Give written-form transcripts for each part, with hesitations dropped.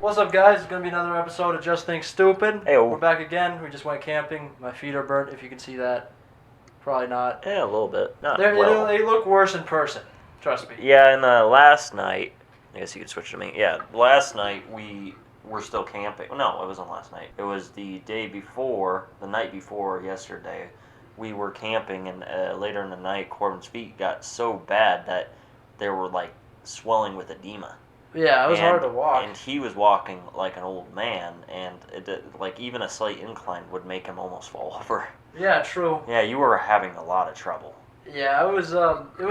What's up, guys? It's going to be another episode of Just Think Stupid. Heyo. We're back again. We just went camping. My feet are burnt, if you can see that. Probably not. Yeah, a little bit. Not They well. look worse in person. Trust me. Yeah, and last night, I guess you could switch to me. Yeah, last night we were still camping. No, it wasn't last night. It was the day before, the night before yesterday. We were camping, and later in the night, Corbin's feet got so bad that they were like swelling with edema. Yeah, it was hard to walk. And he was walking like an old man, and like even a slight incline would make him almost fall over. Yeah, true. Yeah, you were having a lot of trouble. Yeah, it was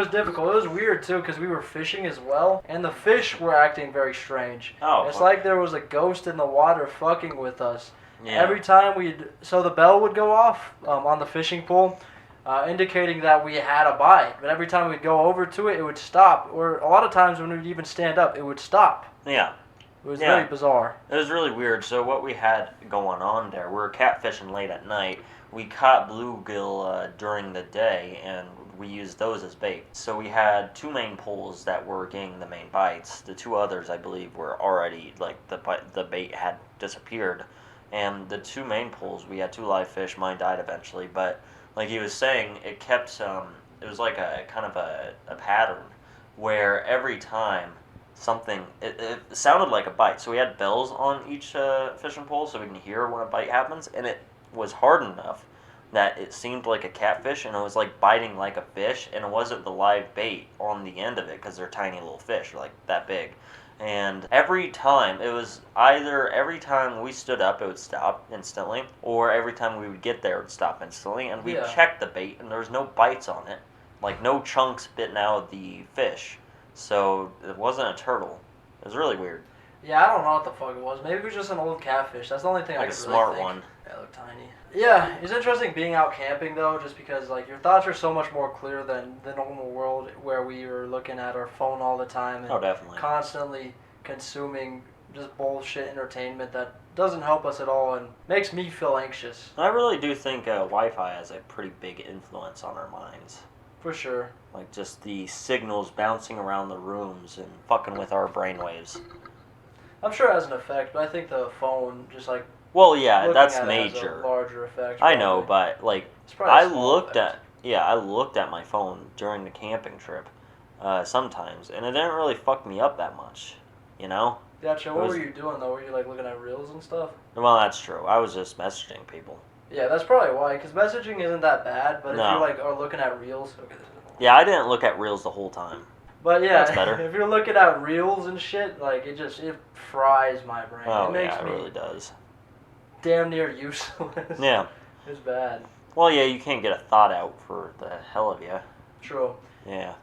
difficult. It was weird too because we were fishing as well, and the fish were acting very strange. Oh, it's like there was a ghost in the water fucking with us. Yeah. Every time so the bell would go off on the fishing pole, indicating that we had a bite. But every time we'd go over to it, it would stop. Or a lot of times when we'd even stand up, it would stop. Yeah. It was very bizarre. It was really weird. So what we had going on there, we were catfishing late at night. We caught bluegill during the day, and we used those as bait. So we had two main poles that were getting the main bites. The two others, I believe, were already, like, the bait had disappeared. And the two main poles, we had two live fish. Mine died eventually, but like he was saying, it kept, it was like a kind of a pattern where every time something, it sounded like a bite. So we had bells on each fishing pole so we can hear when a bite happens, and it was hard enough that it seemed like a catfish, and it was like biting like a fish, and it wasn't the live bait on the end of it because they're tiny little fish, like that big. And every time, it was either every time we stood up, it would stop instantly, or every time we would get there, it would stop instantly. And we checked the bait, and there was no bites on it, like no chunks bitten out of the fish. So it wasn't a turtle. It was really weird. Yeah, I don't know what the fuck it was. Maybe it was just an old catfish. That's the only thing I could really think. Like a smart one. Yeah, it looked tiny. Yeah, it's interesting being out camping though, just because like your thoughts are so much more clear than the normal world where we are looking at our phone all the time and definitely constantly consuming just bullshit entertainment that doesn't help us at all and makes me feel anxious. I really do think Wi-Fi has a pretty big influence on our minds. For sure. Like just the signals bouncing around the rooms and fucking with our brainwaves. I'm sure it has an effect, but I think the phone just like. Well, yeah, that's major. Has a larger effect. Probably. I know, but like I looked at my phone during the camping trip sometimes, and it didn't really fuck me up that much, you know. Gotcha. What were you doing though? Were you like looking at reels and stuff? Well, that's true. I was just messaging people. Yeah, that's probably why. Because messaging isn't that bad, but if you like are looking at reels, okay. Yeah, I didn't look at reels the whole time. But yeah, that's better. If you're looking at reels and shit, like it fries my brain. Oh, it makes yeah, it me really does. Damn near useless. Yeah. It's bad. Well, yeah, you can't get a thought out for the hell of you. True. Yeah.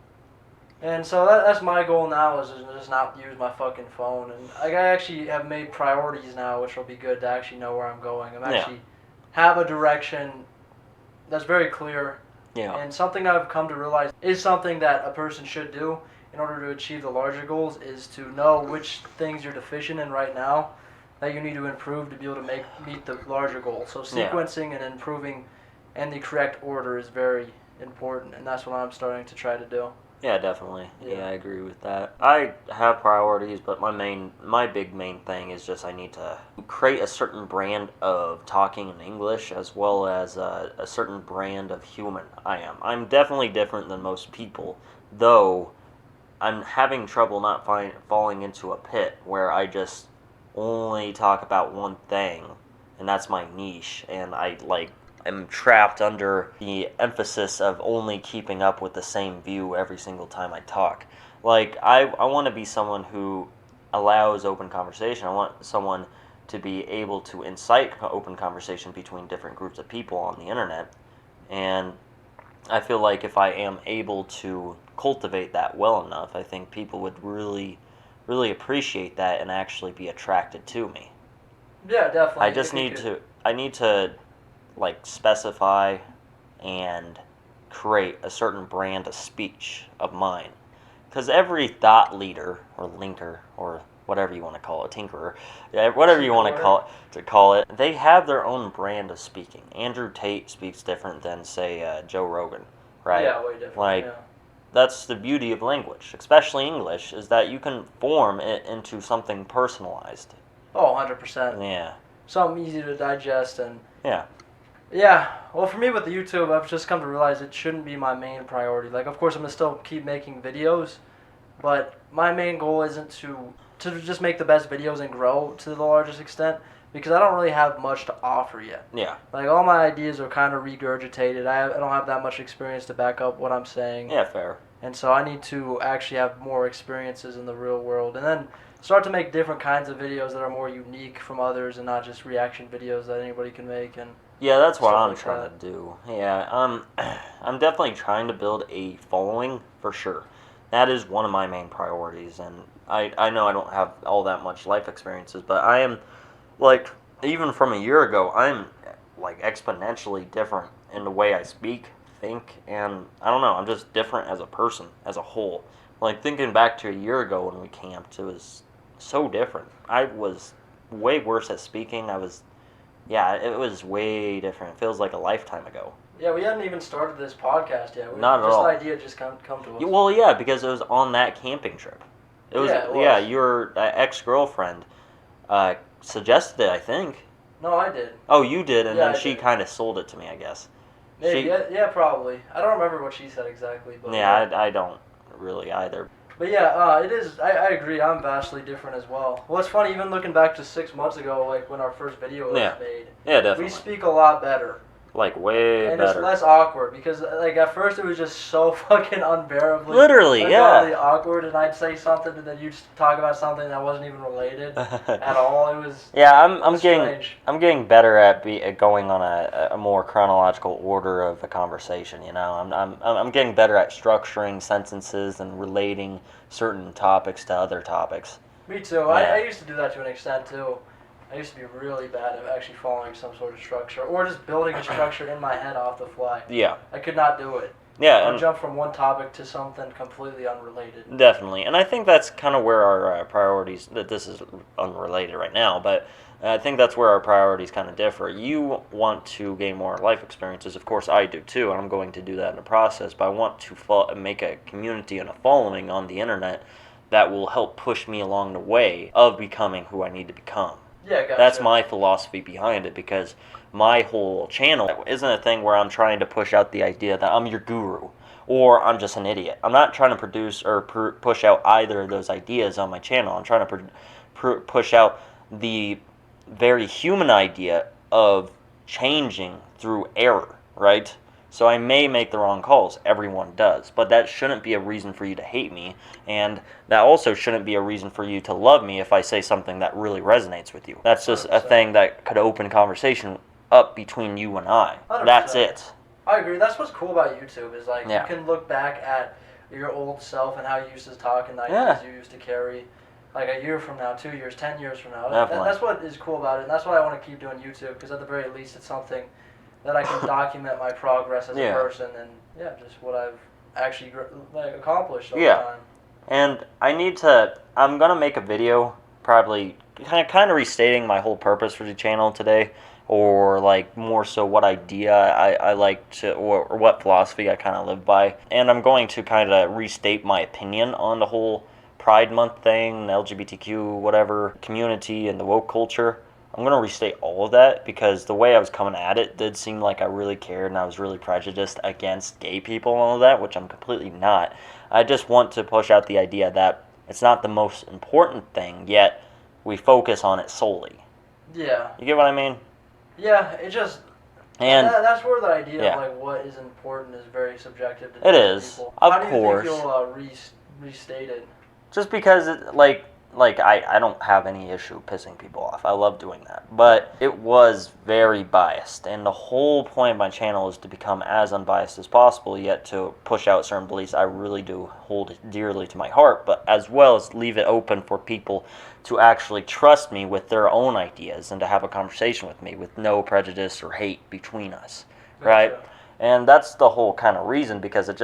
And so that's my goal now is to just not use my fucking phone. And like, I actually have made priorities now, which will be good to actually know where I'm going. I'm actually have a direction that's very clear. Yeah. And something I've come to realize is something that a person should do in order to achieve the larger goals is to know which things you're deficient in right now that you need to improve to be able to meet the larger goal. So sequencing and improving in the correct order is very important, and that's what I'm starting to try to do. Yeah, definitely. Yeah, I agree with that. I have priorities, but my big main thing is just I need to create a certain brand of talking in English as well as a certain brand of human I am. I'm definitely different than most people, though I'm having trouble not falling into a pit where I just only talk about one thing, and that's my niche, and I'm trapped under the emphasis of only keeping up with the same view every single time I talk. Like, I want to be someone who allows open conversation. I want someone to be able to incite open conversation between different groups of people on the internet. And I feel like if I am able to cultivate that well enough, I think people would really, really appreciate that and actually be attracted to me. Yeah, definitely. I need to like specify and create a certain brand of speech of mine, because every thought leader or linker or whatever you want to call it, tinkerer, whatever you want to call it, they have their own brand of speaking. Andrew Tate speaks different than say Joe Rogan, right? Yeah, way different. Like that's the beauty of language, especially English, is that you can form it into something personalized. Oh, 100%. Yeah. Something easy to digest and. Yeah. Yeah, well, for me with the YouTube, I've just come to realize it shouldn't be my main priority. Like, of course, I'm gonna still keep making videos, but my main goal isn't to just make the best videos and grow to the largest extent because I don't really have much to offer yet. Yeah. Like, all my ideas are kind of regurgitated. I don't have that much experience to back up what I'm saying. Yeah, fair. And so I need to actually have more experiences in the real world and then start to make different kinds of videos that are more unique from others and not just reaction videos that anybody can make. And yeah, that's what I'm like trying to do. Yeah, I'm definitely trying to build a following for sure. That is one of my main priorities, and I know I don't have all that much life experiences, but I am, like, even from a year ago, I'm, like, exponentially different in the way I speak, think, and I don't know, I'm just different as a person, as a whole. Like, thinking back to a year ago when we camped, it was so different. I was way worse at speaking. Yeah, it was way different. It feels like a lifetime ago. yeah, we hadn't even started this podcast yet. Not at all. The idea just come to us. Well, yeah, because it was on that camping trip. It was, Yeah, it was. yeah, your ex-girlfriend suggested it, I think. No, I did. Oh, you did, and Yeah, then I she did. kind of sold it to me, I guess. Maybe, yeah, probably. I don't remember what she said exactly. But Yeah, I don't really either. But yeah, it is. I agree. I'm vastly different as well. Well, it's funny. Even looking back to 6 months ago, like when our first video was made, Yeah, definitely. we speak a lot better. Like, way and better. It's less awkward because, like, at first it was just so fucking unbearably, Literally, awkward, and I'd say something and then you'd talk about something that wasn't even related at all. It was. Yeah, strange. I'm getting better at going on a more chronological order of a conversation. You know, I'm getting better at structuring sentences and relating certain topics to other topics. Me too. Yeah. I used to do that to an extent too. I used to be really bad at actually following some sort of structure or just building a structure in my head off the fly. Yeah. I could not do it. Yeah. Or jump from one topic to something completely unrelated. Definitely. And I think that's kind of where our priorities, that this is unrelated right now, but I think that's where our priorities kind of differ. You want to gain more life experiences. Of course, I do too, and I'm going to do that in the process, but I want to make a community and a following on the internet that will help push me along the way of becoming who I need to become. Yeah, gotcha. That's my philosophy behind it, because my whole channel isn't a thing where I'm trying to push out the idea that I'm your guru or I'm just an idiot. I'm not trying to produce or push out either of those ideas on my channel. I'm trying to push out the very human idea of changing through error, right? So I may make the wrong calls. Everyone does. But that shouldn't be a reason for you to hate me. And that also shouldn't be a reason for you to love me if I say something that really resonates with you. That's just a thing that could open conversation up between you and I. 100%. That's it. I agree. That's what's cool about YouTube is, like, Yeah. you can look back at your old self and how you used to talk and the ideas you used to carry. Like a year from now, 2 years, 10 years from now. That's what is cool about it. And that's why I want to keep doing YouTube, because at the very least it's something that I can document my progress as a person and just what I've actually accomplished over time. And I'm gonna make a video probably kind of restating my whole purpose for the channel today, or like more so what idea I like to, or what philosophy I kind of live by. And I'm going to kind of restate my opinion on the whole Pride Month thing, the LGBTQ whatever community and the woke culture. I'm going to restate all of that, because the way I was coming at it did seem like I really cared and I was really prejudiced against gay people and all of that, which I'm completely not. I just want to push out the idea that it's not the most important thing, yet we focus on it solely. Yeah. You get what I mean? Yeah, it just... And that's where the idea of like what is important is very subjective to it different is, people. of How do you course. think you'll restate it? Just because I don't have any issue pissing people off. I love doing that. But it was very biased. And the whole point of my channel is to become as unbiased as possible, yet to push out certain beliefs I really do hold dearly to my heart, but as well as leave it open for people to actually trust me with their own ideas and to have a conversation with me with no prejudice or hate between us. Right? Gotcha. And that's the whole kind of reason, because it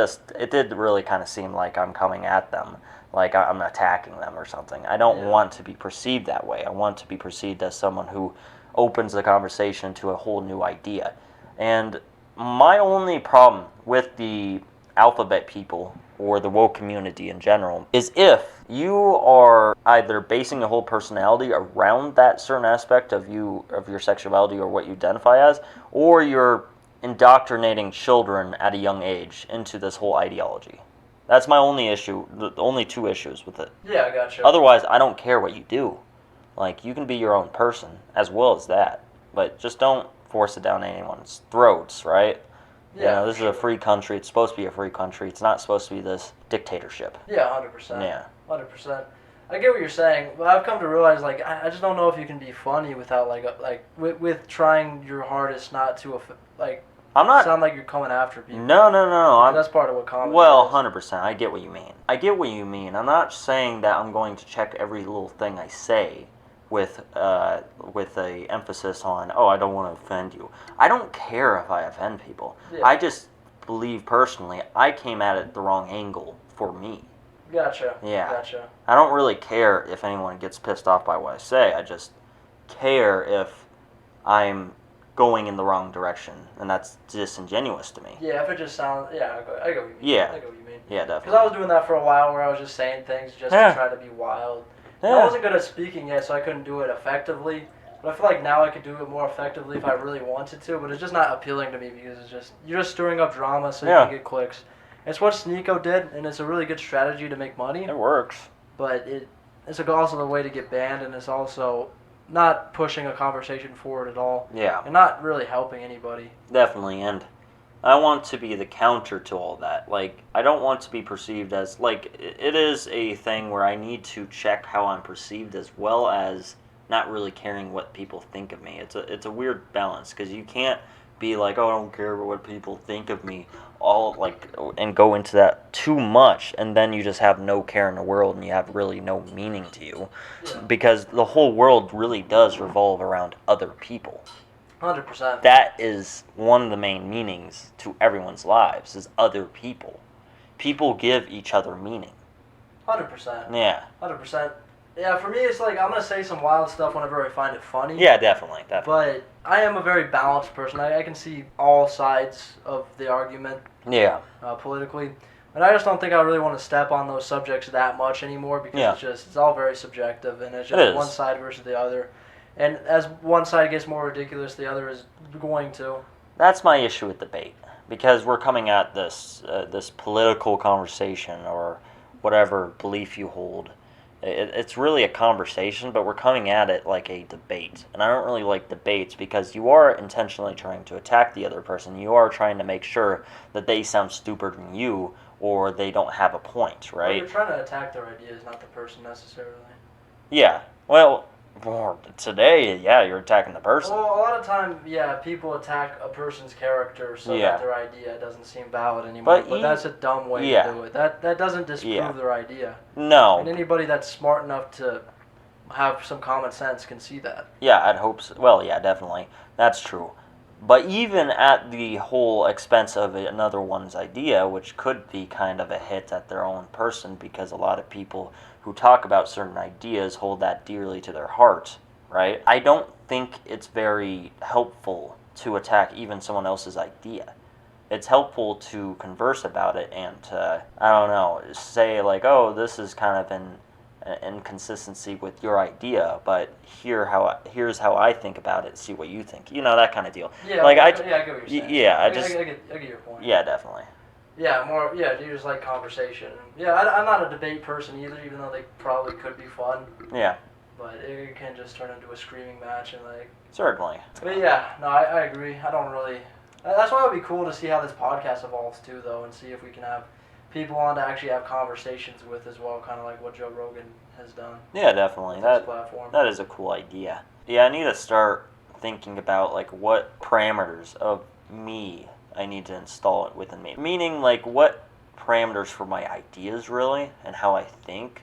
did really kind of seem like I'm coming at them, like I'm attacking them or something. I don't want to be perceived that way. I want to be perceived as someone who opens the conversation to a whole new idea. And my only problem with the alphabet people or the woke community in general, is if you are either basing a whole personality around that certain aspect of your sexuality or what you identify as, or you're indoctrinating children at a young age into this whole ideology. That's my only issue, the only two issues with it. Yeah, I gotcha. Otherwise, I don't care what you do. Like, you can be your own person as well as that, but just don't force it down anyone's throats, right? Yeah, This is a free country. It's supposed to be a free country. It's not supposed to be this dictatorship. Yeah, 100%. Yeah. 100%. I get what you're saying, but I've come to realize, like, I just don't know if you can be funny without, with trying your hardest not to, I'm not sound like you're coming after people. No. That's part of what comedy Well, is. 100%. I get what you mean. I'm not saying that I'm going to check every little thing I say with a emphasis on, I don't want to offend you. I don't care if I offend people. Yeah. I just believe personally I came at it the wrong angle for me. Gotcha. Yeah. Gotcha. I don't really care if anyone gets pissed off by what I say. I just care if I'm going in the wrong direction, and that's disingenuous to me. Yeah, if it just sounds... Yeah, I get what you mean. Yeah. I get what you mean. Yeah, definitely. Because I was doing that for a while where I was just saying things just Yeah. to try to be wild. Yeah. I wasn't good at speaking yet, so I couldn't do it effectively. But I feel like now I could do it more effectively if I really wanted to, but it's just not appealing to me because you're just stirring up drama so you Yeah. can get clicks. It's what Sneeko did, and it's a really good strategy to make money, It works. but it's also the way to get banned, and it's also not pushing a conversation forward at all, Yeah. and not really helping anybody. Definitely, and I want to be the counter to all that. Like, I don't want to be perceived as, like, it is a thing where I need to check how I'm perceived as well as not really caring what people think of me. It's a weird balance, because you can't be like, I don't care what people think of me, and go into that too much, and then you just have no care in the world, and you have really no meaning to you, Yeah. because the whole world really does revolve around other people. 100%. That is one of the main meanings to everyone's lives, is other people. People give each other meaning. 100%. Yeah. 100%. Yeah, for me, it's like I'm going to say some wild stuff whenever I find it funny. Yeah, definitely. But I am a very balanced person. I can see all sides of the argument Yeah. politically. And I just don't think I really want to step on those subjects that much anymore because Yeah. it's all very subjective and it's It just is. one side versus the other. And as one side gets more ridiculous, the other is going to. That's my issue with debate, because we're coming at this political conversation or whatever belief you hold. It's really a conversation, but we're coming at it like a debate. And I don't really like debates because you are intentionally trying to attack the other person. You are trying to make sure that they sound stupider than you or they don't have a point, Well, right? you're trying to attack their ideas, not the person necessarily. Yeah. Well, today, yeah, you're attacking the person. Well, a lot of time, yeah, people attack a person's character so Yeah. that their idea doesn't seem valid anymore. But But that's a dumb way yeah. to do it. That doesn't disprove Yeah. their idea. No. And anybody that's smart enough to have some common sense can see that. Yeah, I'd hope so. Well, yeah, definitely. That's true. But even at the whole expense of another one's idea, which could be kind of a hit at their own person, because a lot of people who talk about certain ideas hold that dearly to their heart, right? I don't think it's very helpful to attack even someone else's idea. It's helpful to converse about it and to, I don't know, say like, oh, this is kind of an inconsistency with your idea, but here's how I think about it. See what you think. You know, that kind of deal. Yeah, Like, I get what you're saying. yeah, I get your point. Yeah, definitely. Yeah, more. Yeah, you just like conversation. Yeah, I'm not a debate person either, even though they probably could be fun. Yeah, But it can just turn into a screaming match and like. certainly. But yeah, no, I agree. I don't really. That's why it would be cool to see how this podcast evolves too, though, and see if we can have people on to actually have conversations with as well, kind of like what Joe Rogan has done. Yeah, definitely. With his platform. That is a cool idea. Yeah, I need to start thinking about like what parameters of me I need to install it within me. Meaning like what parameters for my ideas really and how I think.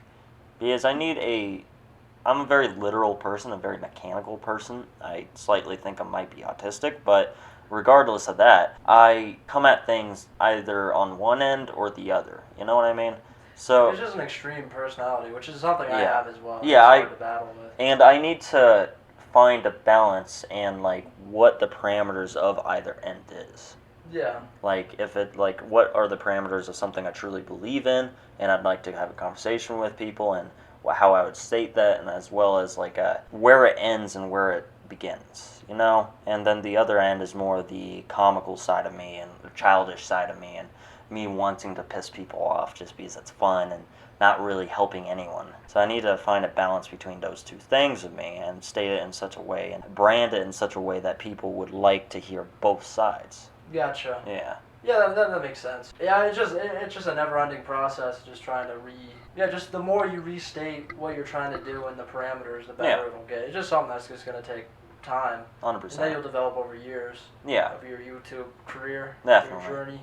Because I'm a very literal person, a very mechanical person. I slightly think I might be autistic, but regardless of that, I come at things either on one end or the other. You know what I mean? So It's just an extreme personality, which is something I Yeah. have as well. Yeah, It's hard to battle with. and I need to find a balance and like what the parameters of either end is. Yeah. Like, if it, like, what are the parameters of something I truly believe in, and I'd like to have a conversation with people, and how I would state that, and as well as, like, where it ends and where it begins, you know? And then the other end is more the comical side of me, and the childish side of me, and me wanting to piss people off just because it's fun, and not really helping anyone. So I need to find a balance between those two things of me, and state it in such a way, and brand it in such a way that people would like to hear both sides. Gotcha. Yeah. Yeah, that makes sense. Yeah, it's just a never-ending process, just trying to just the more you restate what you're trying to do and the parameters, the better it'll get. It's just something that's just gonna take time. 100%. And that you'll develop over years. Yeah. Of your YouTube career, Definitely. your journey.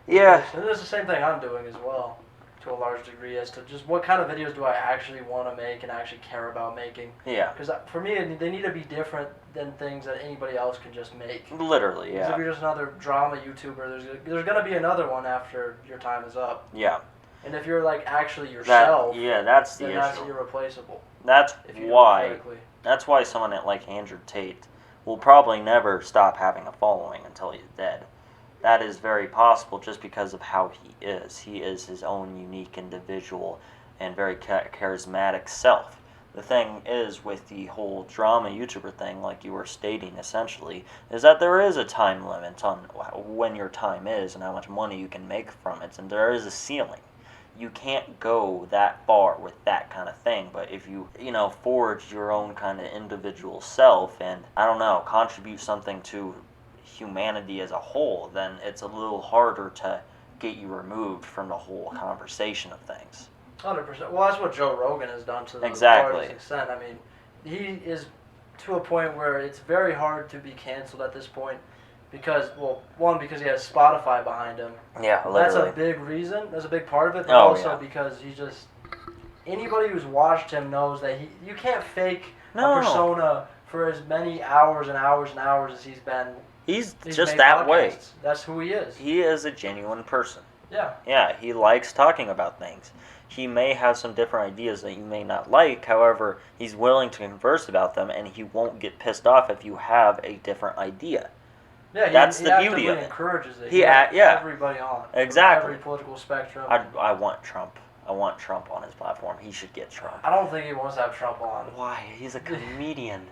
Yeah. And it's the same thing I'm doing as well, to a large degree, as to just what kind of videos do I actually want to make and actually care about making. Yeah. Because for me, they need to be different than things that anybody else can just make. Literally, yeah. Because if you're just another drama YouTuber, there's gonna be another one after your time is up. Yeah. And if you're like actually yourself, that's the then issue. that's irreplaceable. That's if you why. do it correctly. That's why someone like Andrew Tate will probably never stop having a following until he's dead. That is very possible just because of how he is. He is his own unique individual and very charismatic self. The thing is with the whole drama YouTuber thing, like you were stating essentially, is that there is a time limit on when your time is and how much money you can make from it, and there is a ceiling. You can't go that far with that kind of thing, but if you forge your own kind of individual self and, I don't know, contribute something to humanity as a whole, then it's a little harder to get you removed from the whole conversation of things. 100%. Well, that's what Joe Rogan has done to the Exactly. largest extent. I mean, he is to a point where it's very hard to be canceled at this point because, well, one, because he has Spotify behind him. Yeah, literally. That's a big reason. That's a big part of it. But also because he just, anybody who's watched him knows that you can't fake a persona for as many hours and hours and hours as he's been. He's just that way. That's who he is. He is a genuine person. Yeah. Yeah, he likes talking about things. He may have some different ideas that you may not like, however, he's willing to converse about them, and he won't get pissed off if you have a different idea. Yeah, that's the beauty of it. He encourages it. He everybody on. Exactly. Every political spectrum. I want Trump. I want Trump on his platform. He should get Trump. I don't think he wants to have Trump on. Why? He's a comedian.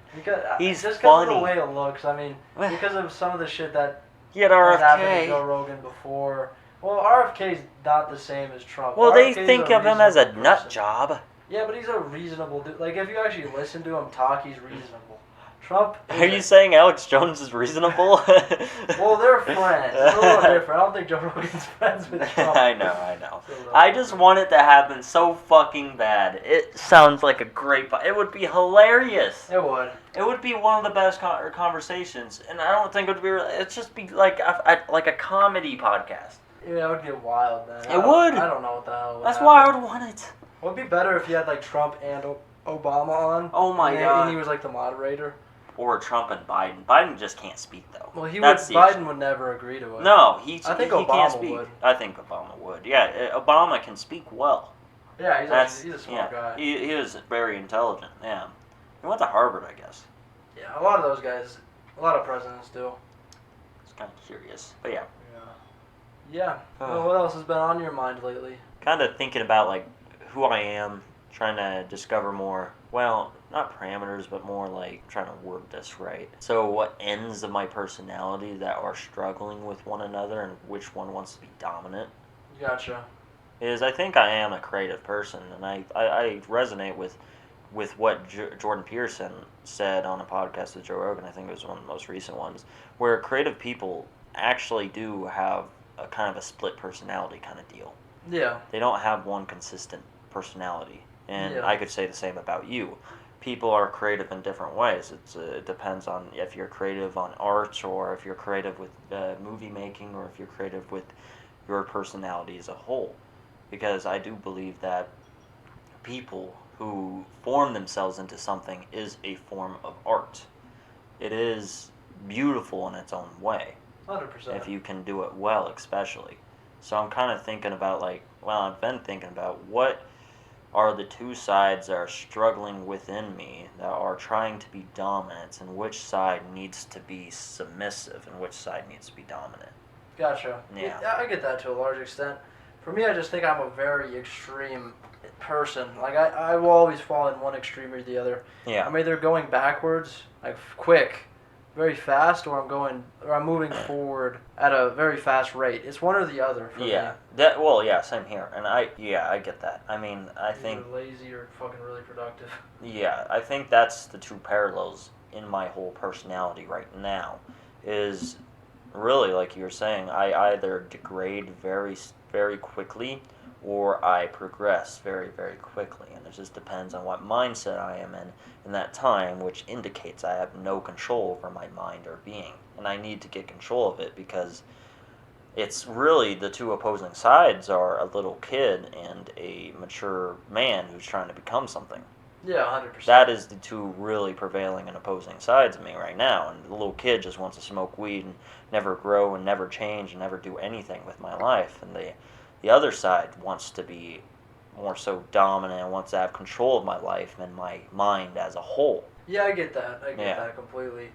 He's just funny. Because of the way it looks. I mean, because of some of the shit that he had has happened to RFK. Joe Rogan before. Well, RFK's not the same as Trump. Well, RFK's they think of him as a person. nut job. Yeah, but he's a reasonable dude. Like, if you actually listen to him talk, he's reasonable. Trump. Are you saying Alex Jones is reasonable? Well, they're friends. It's a little different. I don't think Joe Rogan's friends with Trump. I know. I just want it to happen so fucking bad. It sounds like a great... It would be hilarious. It would. It would be one of the best conversations, and I don't think it would be... It'd just be like a comedy podcast. Yeah, it would get wild, man. It would. I don't know what the hell would That's happen. why I would want it. It would be better if you had, like, Trump and Obama on. Oh, my God. And he was, like, the moderator. Or Trump and Biden. Biden just can't speak, though. Well, Biden would never agree to it. No, I think he Obama can't speak. would. I think Obama would. Yeah, Obama can speak well. Yeah, he's a smart guy. He is very intelligent, yeah. He went to Harvard, I guess. Yeah, a lot of those guys, a lot of presidents do. It's kind of curious, but yeah. Yeah. Well, what else has been on your mind lately? Kind of thinking about, like, who I am, trying to discover more, well, not parameters, but more like trying to word this right. So what ends of my personality that are struggling with one another and which one wants to be dominant? Gotcha. Is I think I am a creative person, and I resonate with what Jordan Peterson said on a podcast with Joe Rogan. I think it was one of the most recent ones, where creative people actually do have a kind of a split personality kind of deal. Yeah. They don't have one consistent personality. And Yeah. I could say the same about you. People are creative in different ways. It depends on if you're creative on art, or if you're creative with movie making, or if you're creative with your personality as a whole. Because I do believe that people who form themselves into something is a form of art. It is beautiful in its own way. 100%. If you can do it well, especially. So I'm kind of thinking about, like, well, I've been thinking about what are the two sides that are struggling within me that are trying to be dominant, and which side needs to be submissive and which side needs to be dominant. Gotcha. Yeah. I get that to a large extent. For me, I just think I'm a very extreme person. Like, I will always fall in one extreme or the other. Yeah. I'm either going backwards, like quick, very fast, or I'm moving forward at a very fast rate. It's one or the other for me. Yeah, same here. And I get that. I mean, I think Either lazy or fucking really productive. yeah, I think that's the two parallels in my whole personality right now is really like you were saying, I either degrade very quickly or I progress very quickly, and it just depends on what mindset I am in that time, which indicates I have no control over my mind or being, and I need to get control of it because it's really the two opposing sides are a little kid and a mature man who's trying to become something. Yeah, 100%. That is the two really prevailing and opposing sides of me right now. And the little kid just wants to smoke weed and never grow and never change and never do anything with my life. And the other side wants to be more so dominant and wants to have control of my life and my mind as a whole. Yeah, I get that. I get that completely.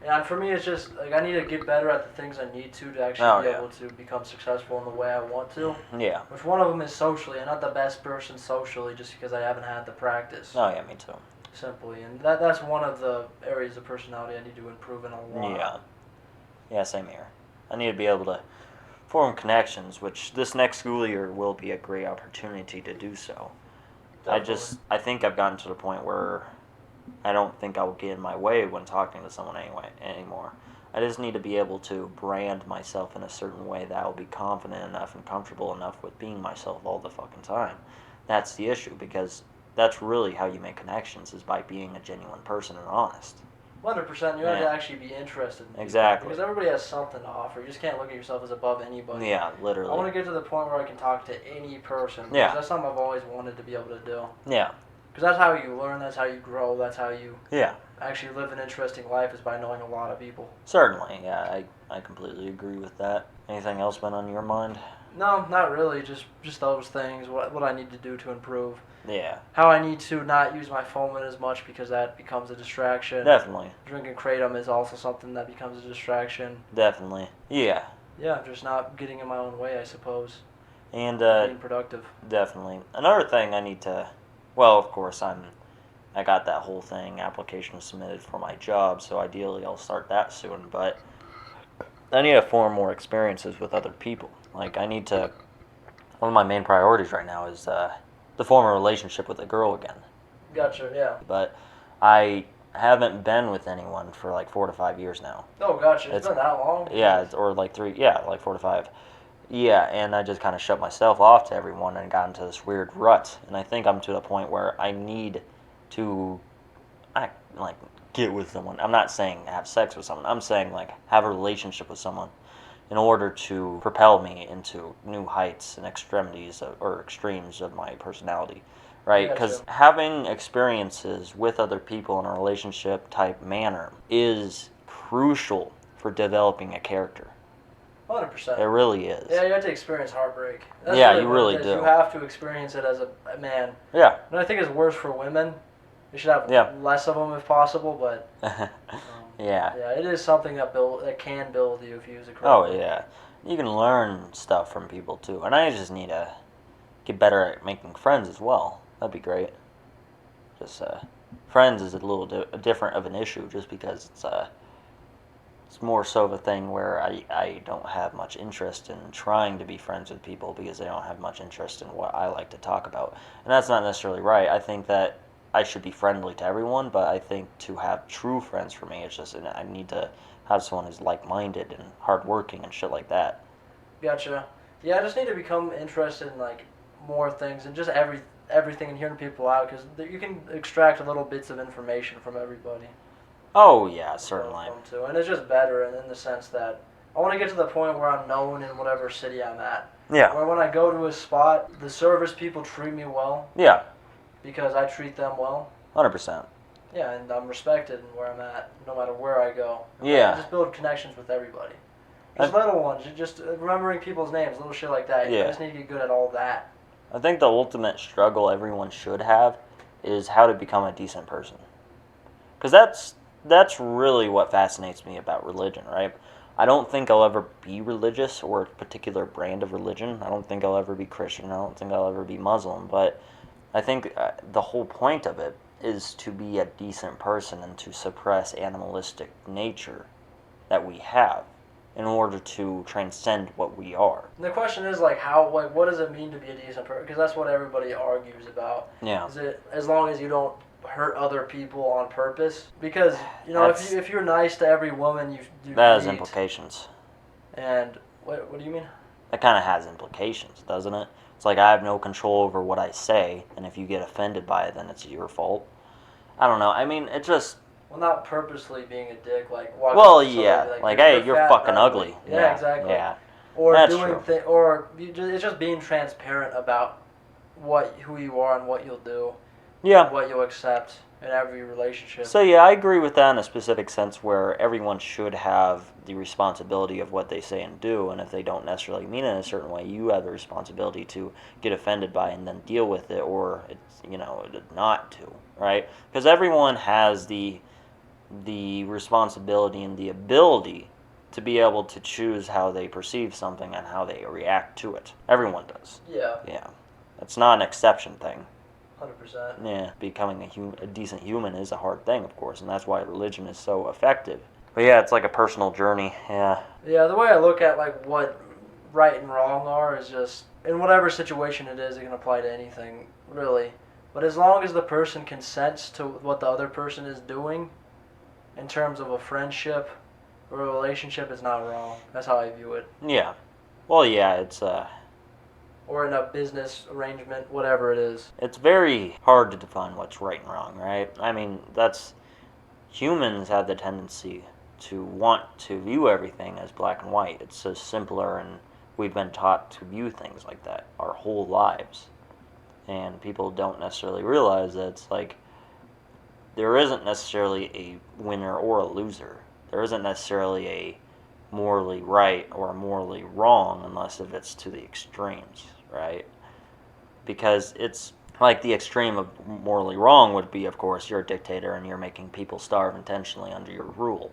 And for me, it's just like I need to get better at the things I need to actually be able to become successful in the way I want to. Yeah. Which one of them is socially. I'm not the best person socially just because I haven't had the practice. Oh, yeah, me too. Simply. And that's one of the areas of personality I need to improve in a lot. Yeah. Yeah, same here. I need to be able to form connections, which this next school year will be a great opportunity to do so. Definitely. I think I've gotten to the point where I don't think I will get in my way when talking to someone anymore. I just need to be able to brand myself in a certain way that I'll be confident enough and comfortable enough with being myself all the fucking time. That's the issue, because that's really how you make connections, is by being a genuine person and honest. 100%. You have to actually be interested in people. Exactly. Because everybody has something to offer. You just can't look at yourself as above anybody. Yeah, literally. I want to get to the point where I can talk to any person. Yeah. Because that's something I've always wanted to be able to do. Yeah. Because that's how you learn, that's how you grow, that's how you Yeah. actually live an interesting life, is by knowing a lot of people. Certainly, yeah, I completely agree with that. Anything else been on your mind? No, not really. Just those things. What I need to do to improve. Yeah. How I need to not use my phone as much because that becomes a distraction. Definitely. Drinking kratom is also something that becomes a distraction. Definitely. Yeah. Yeah, just not getting in my own way, I suppose. And being productive. Definitely. Another thing I need to, well, of course, I got that whole thing application submitted for my job, so ideally I'll start that soon, but I need to form more experiences with other people. Like, I need to, one of my main priorities right now is to form a relationship with a girl again. Gotcha, yeah. But I haven't been with anyone for like 4 to 5 years now. Oh, gotcha. It's been that long? Yeah, or like 4 to 5. Yeah, and I just kind of shut myself off to everyone and got into this weird rut. And I think I'm to the point where I need to, get with someone. I'm not saying have sex with someone. I'm saying, have a relationship with someone in order to propel me into new heights and extremities or extremes of my personality, right? Because having experiences with other people in a relationship type manner is crucial for developing a character. 100%. It really is. Yeah, you have to experience heartbreak. That's you really do. You have to experience it as a man. Yeah. And I think it's worse for women. You should have less of them if possible, but yeah, it is something that can build you if you use it correctly. Oh yeah, you can learn stuff from people too, and I just need to get better at making friends as well. That'd be great. Just friends is a little different of an issue, just because it's more so of a thing where I don't have much interest in trying to be friends with people because they don't have much interest in what I like to talk about, and that's not necessarily right. I think that I should be friendly to everyone, but I think to have true friends for me, it's just I need to have someone who's like-minded and hardworking and shit like that. Gotcha. Yeah, I just need to become interested in more things and just everything and hearing people out, because you can extract little bits of information from everybody. Oh yeah, certainly. And it's just better in the sense that I want to get to the point where I'm known in whatever city I'm at. Yeah. Where when I go to a spot, the service people treat me well. Yeah. Because I treat them well. 100%. Yeah, and I'm respected in where I'm at, no matter where I go. Yeah. I just build connections with everybody. Just little ones, just remembering people's names, little shit like that. You just need to get good at all that. I think the ultimate struggle everyone should have is how to become a decent person. Because that's really what fascinates me about religion, right? I don't think I'll ever be religious or a particular brand of religion. I don't think I'll ever be Christian. I don't think I'll ever be Muslim. But I think the whole point of it is to be a decent person and to suppress animalistic nature that we have in order to transcend what we are. And the question is, like, what does it mean to be a decent person? Because that's what everybody argues about. Yeah. Is it as long as you don't hurt other people on purpose? Because, you know, if you're nice to every woman you that has meet, implications. And what do you mean? That kind of has implications, doesn't it? It's like I have no control over what I say, and if you get offended by it, then it's your fault. I don't know. I mean, it just... Well, not purposely being a dick, like walking Well, up to somebody, yeah, like, hey, you're fucking ugly. Yeah, exactly. Yeah, or that's doing true. it's just being transparent about who you are and what you'll do, Yeah. and what you'll accept in every relationship. So yeah, I agree with that in a specific sense where everyone should have the responsibility of what they say and do, and if they don't necessarily mean it in a certain way, you have the responsibility to get offended by it and then deal with it, or it's, you know, not to, right? Because everyone has the responsibility and the ability to be able to choose how they perceive something and how they react to it. Everyone does. Yeah. Yeah. It's not an exception thing. 100%. Yeah, becoming a decent human is a hard thing, of course, and that's why religion is so effective. But yeah, it's like a personal journey, yeah. Yeah, the way I look at, like, what right and wrong are is just, in whatever situation it is, it can apply to anything, really. But as long as the person consents to what the other person is doing, in terms of a friendship or a relationship, it's not wrong. That's how I view it. Yeah. Well, yeah, it's Or in a business arrangement, whatever it is. it's very hard to define what's right and wrong, right? I mean, humans have the tendency to want to view everything as black and white. It's so simpler, and we've been taught to view things like that our whole lives. And people don't necessarily realize that it's like there isn't necessarily a winner or a loser. There isn't necessarily a morally right or morally wrong unless if it's to the extremes, right? Because it's like the extreme of morally wrong would be, of course, you're a dictator and you're making people starve intentionally under your rule.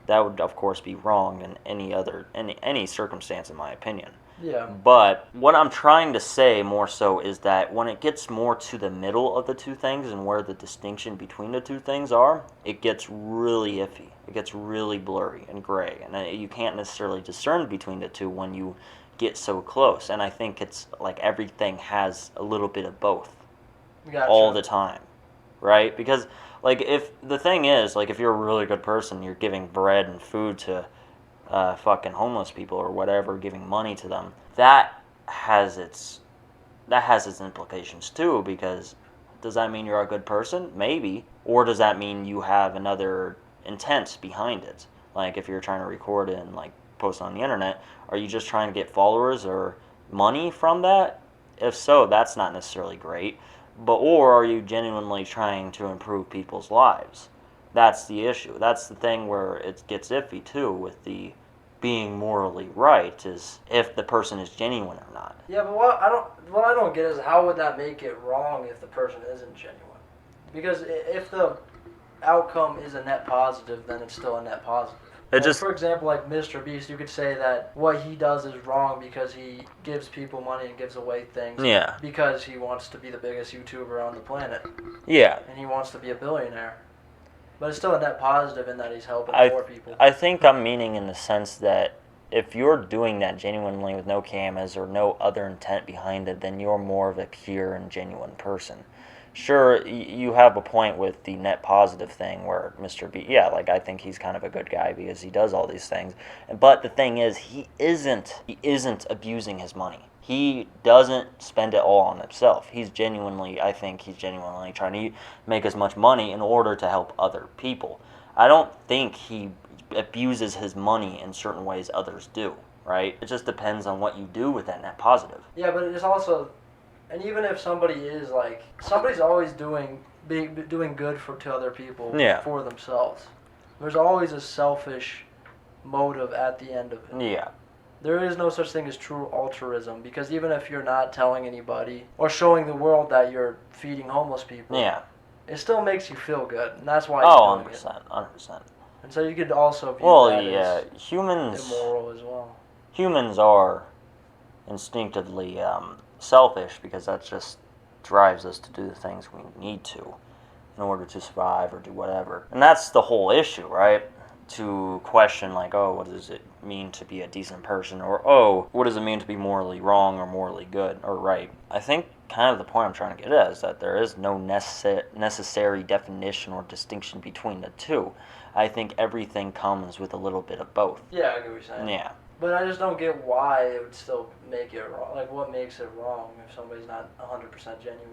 That would, of course, be wrong in any circumstance, in my opinion. Yeah. But what I'm trying to say more so is that when it gets more to the middle of the two things and where the distinction between the two things are, it gets really iffy. It gets really blurry and gray, and you can't necessarily discern between the two when you get so close. And I think it's like everything has a little bit of both Gotcha. all the time, right? Because like if the thing is, like if you're a really good person, you're giving bread and food to fucking homeless people or whatever, giving money to them, that has its implications too, because does that mean you're a good person? Maybe. Or does that mean you have another intent behind it? Like if you're trying to record it and like post on the internet, are you just trying to get followers or money from that? If so, that's not necessarily great. Or are you genuinely trying to improve people's lives? That's the issue. That's the thing where it gets iffy too with the being morally right, is if the person is genuine or not. Yeah, but what I don't get is how would that make it wrong if the person isn't genuine? Because if the outcome is a net positive, then it's still a net positive. For example, like Mr. Beast, you could say that what he does is wrong because he gives people money and gives away things. Yeah. Because he wants to be the biggest YouTuber on the planet. Yeah. And he wants to be a billionaire. But it's still a net positive in that he's helping more people. I think I'm meaning in the sense that if you're doing that genuinely with no cameras or no other intent behind it, then you're more of a pure and genuine person. Sure, you have a point with the net positive thing where Mr. B, yeah, like I think he's kind of a good guy because he does all these things. But the thing is, he isn't abusing his money. He doesn't spend it all on himself. I think he's genuinely trying to make as much money in order to help other people. I don't think he abuses his money in certain ways others do, right? It just depends on what you do with that net positive. Yeah, but it's also, and even if somebody's always doing good to other people for themselves. There's always a selfish motive at the end of it. Yeah. There is no such thing as true altruism, because even if you're not telling anybody or showing the world that you're feeding homeless people, it still makes you feel good, and that's why you're doing it. 100%. And so you could also view Well, that yeah, as humans immoral as well. humans are instinctively selfish because that just drives us to do the things we need to in order to survive or do whatever. And that's the whole issue, right? To question, like, oh, what does it mean to be a decent person? Or, oh, what does it mean to be morally wrong or morally good or right? I think kind of the point I'm trying to get at is that there is no necessary definition or distinction between the two. I think everything comes with a little bit of both. Yeah, I get what you're saying. Yeah. But I just don't get why it would still make it wrong. Like, what makes it wrong if somebody's not 100% genuine?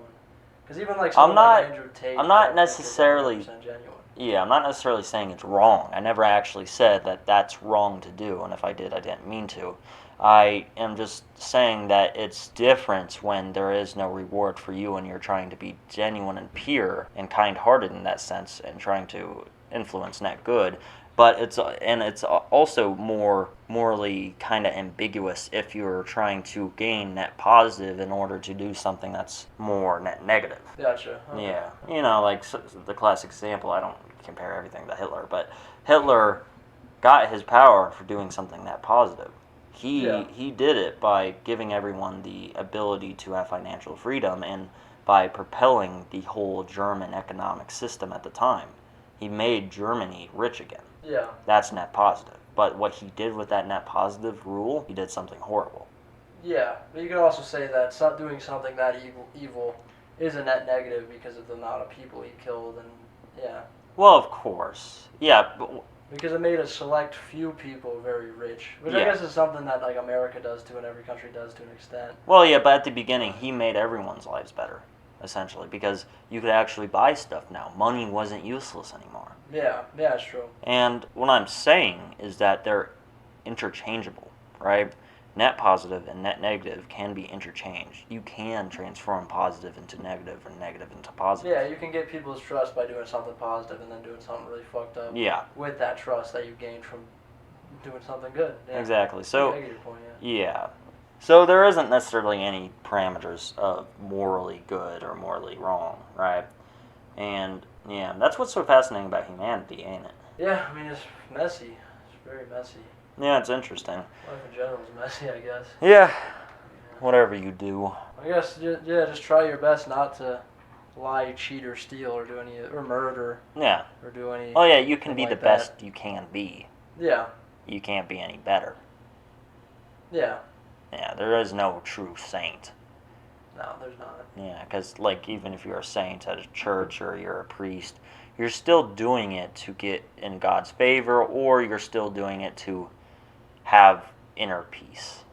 Because even like someone like Andrew Tate, I'm not I don't think is necessarily 100% genuine. Yeah, I'm not necessarily saying it's wrong. I never actually said that that's wrong to do, and if I did, I didn't mean to. I am just saying that it's different when there is no reward for you and you're trying to be genuine and pure and kind-hearted in that sense and trying to influence net good. But it's also more morally kind of ambiguous if you're trying to gain net positive in order to do something that's more net negative. Gotcha. Okay. Yeah, you know, like the classic example. I don't compare everything to Hitler, but Hitler got his power for doing something that positive. He did it by giving everyone the ability to have financial freedom and by propelling the whole German economic system at the time. He made Germany rich again. Yeah. That's net positive. But what he did with that net positive rule, he did something horrible. Yeah, but you could also say that doing something that evil is a net negative because of the amount of people he killed, and yeah. Well, of course. Yeah, but because it made a select few people very rich, which I Yeah. guess is something that like America does too, and every country does to an extent. Well, yeah, but at the beginning, he made everyone's lives better, essentially, because you could actually buy stuff now. Money wasn't useless anymore. Yeah, it's true. And what I'm saying is that they're interchangeable, right? Net positive and net negative can be interchanged. You can transform positive into negative and negative into positive. Yeah, you can get people's trust by doing something positive and then doing something really fucked up. Yeah. With that trust that you gained from doing something good. Yeah. Exactly. So, I get your point, yeah. So there isn't necessarily any parameters of morally good or morally wrong, right? And yeah, that's what's so fascinating about humanity, ain't it? Yeah, I mean it's messy. It's very messy. Yeah, it's interesting. Life in general is messy, I guess. Yeah. Whatever you do. I guess just try your best not to lie, cheat, or steal, or do any or murder. Yeah. Or do any. Oh yeah, you can be like the that. best you can be. Yeah. You can't be any better. Yeah. Yeah, there is no true saint. No, there's not. Yeah, because, like, even if you're a saint at a church or you're a priest, you're still doing it to get in God's favor, or you're still doing it to have inner peace.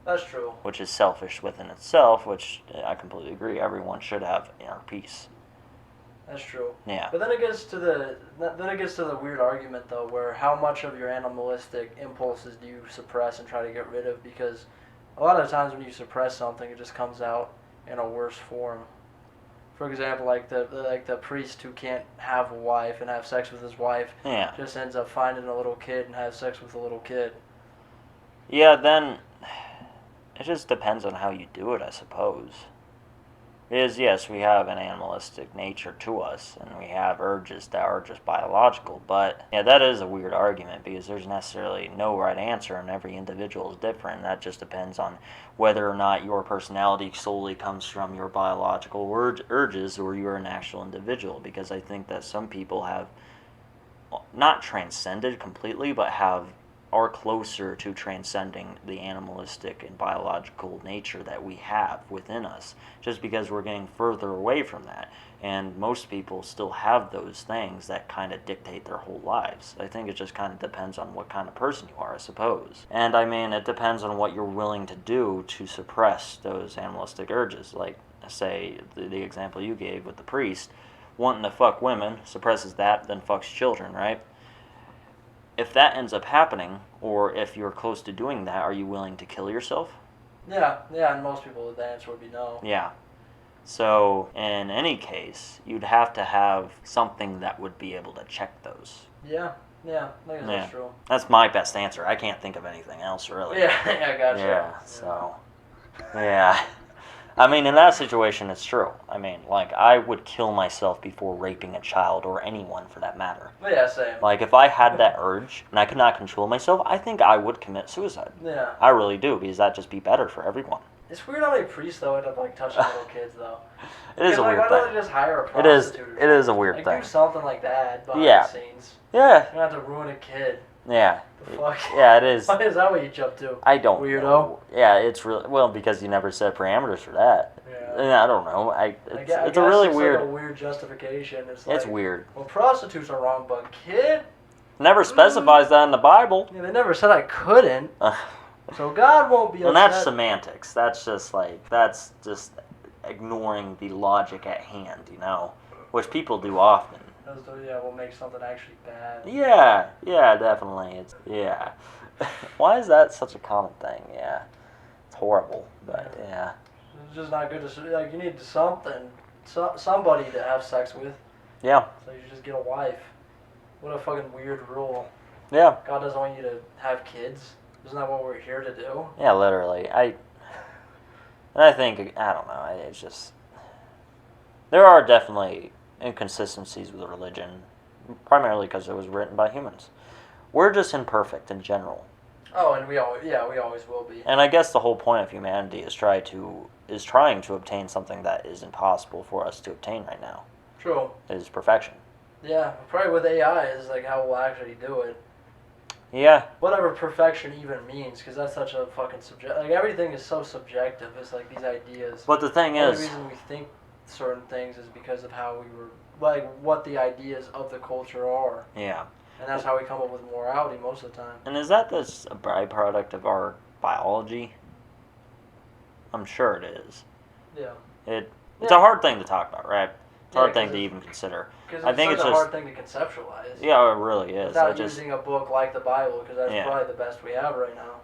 That's true. Which is selfish within itself, which I completely agree. Everyone should have inner peace. That's true. Yeah. But then it gets to the weird argument though, where how much of your animalistic impulses do you suppress and try to get rid of? Because a lot of the times when you suppress something, it just comes out in a worse form. For example, like the priest who can't have a wife and have sex with his wife, Yeah. just ends up finding a little kid and has sex with a little kid. Yeah, then it just depends on how you do it, I suppose. Because, yes, we have an animalistic nature to us, and we have urges that are just biological, but, yeah, that is a weird argument, because there's necessarily no right answer, and every individual is different. That just depends on whether or not your personality solely comes from your biological urges, or you're an actual individual, because I think that some people have not transcended completely, but are closer to transcending the animalistic and biological nature that we have within us, just because we're getting further away from that. And most people still have those things that kind of dictate their whole lives. I think it just kind of depends on what kind of person you are, I suppose. And I mean, it depends on what you're willing to do to suppress those animalistic urges. Like, say, the example you gave with the priest, wanting to fuck women, suppresses that, then fucks children, right? If that ends up happening, or if you're close to doing that, are you willing to kill yourself? Yeah, and most people, the answer would be no. Yeah. So, in any case, you'd have to have something that would be able to check those. Yeah, I guess that's true. That's my best answer. I can't think of anything else, really. Yeah, I gotcha. Yeah, so, yeah. I mean, in that situation, it's true. I mean, like, I would kill myself before raping a child or anyone for that matter. Yeah, same. Like, if I had that urge and I could not control myself, I think I would commit suicide. Yeah. I really do, because that'd just be better for everyone. It's weird how many priests, though, end up, like, touching little kids, though. It is a weird why don't thing. they just hire a It is. prostitute? It is a weird like, thing. do something like that behind Yeah. the scenes. Yeah. You don't have to ruin a kid. Yeah. The fuck? Yeah, it is. Why is that what you jump to? I don't Weirdo. know. Yeah, it's really... Well, because you never set parameters for that. Yeah. I don't know. I It's guess a really it's weird... like a weird justification. It's It's like, weird. well, prostitutes are wrong, but kid? Never specifies that in the Bible. Yeah, they never said I couldn't. So God won't be upset. And that's semantics. That's just ignoring the logic at hand, you know, which people do often. Yeah, we'll make something actually bad. Yeah, definitely. Yeah. Why is that such a common thing? Yeah, it's horrible, but yeah. It's just not good to, like, you need somebody to have sex with. Yeah. So you just get a wife. What a fucking weird rule. Yeah. God doesn't want you to have kids. Isn't that what we're here to do? Yeah, literally. I think, I don't know, it's just, there are definitely inconsistencies with religion, primarily because it was written by humans. We're just imperfect in general. Oh, and we always will be. And I guess the whole point of humanity is trying to obtain something that is impossible for us to obtain right now. True. It is perfection. Yeah, probably with AI is like how we'll actually do it. Yeah. Whatever perfection even means, because that's such a fucking like, everything is so subjective. It's like these ideas. But the thing is, the reason we think certain things is because of how we were, like, what the ideas of the culture are. Yeah. And that's how we come up with morality most of the time. And is that just a byproduct of our biology? I'm sure it is. Yeah. It's a hard thing to talk about, right? It's a hard thing to it's- even consider. Because I think it's it's such a just hard thing to conceptualize. Yeah, it really is. Without using a book like the Bible, because that's Yeah. probably the best we have right now.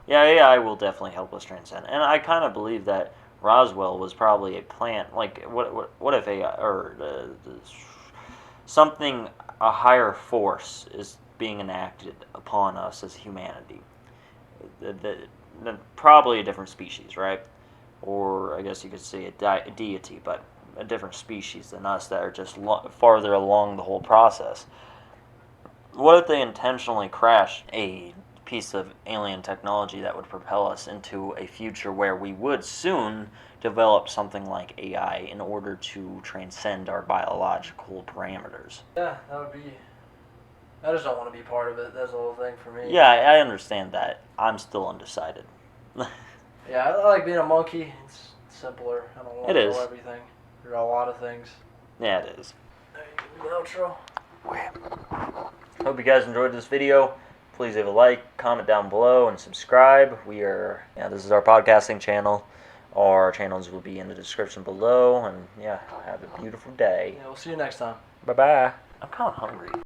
Yeah, AI will definitely help us transcend. And I kind of believe that Roswell was probably a plant. Like, what if AI or something, a higher force is being enacted upon us as humanity? Probably a different species, right? Or I guess you could say a deity, but a different species than us that are just farther along the whole process. What if they intentionally crash a piece of alien technology that would propel us into a future where we would soon develop something like AI in order to transcend our biological parameters? Yeah, that would be... I just don't want to be part of it. That's the whole thing for me. Yeah, I understand that. I'm still undecided. Yeah, I like being a monkey. It's simpler. I don't want to know everything. There are a lot of things. Yeah, it is. There you go, outro. Hope you guys enjoyed this video. Please leave a like, comment down below, and subscribe. This is our podcasting channel. Our channels will be in the description below. And yeah, have a beautiful day. Yeah, we'll see you next time. Bye-bye. I'm kind of hungry.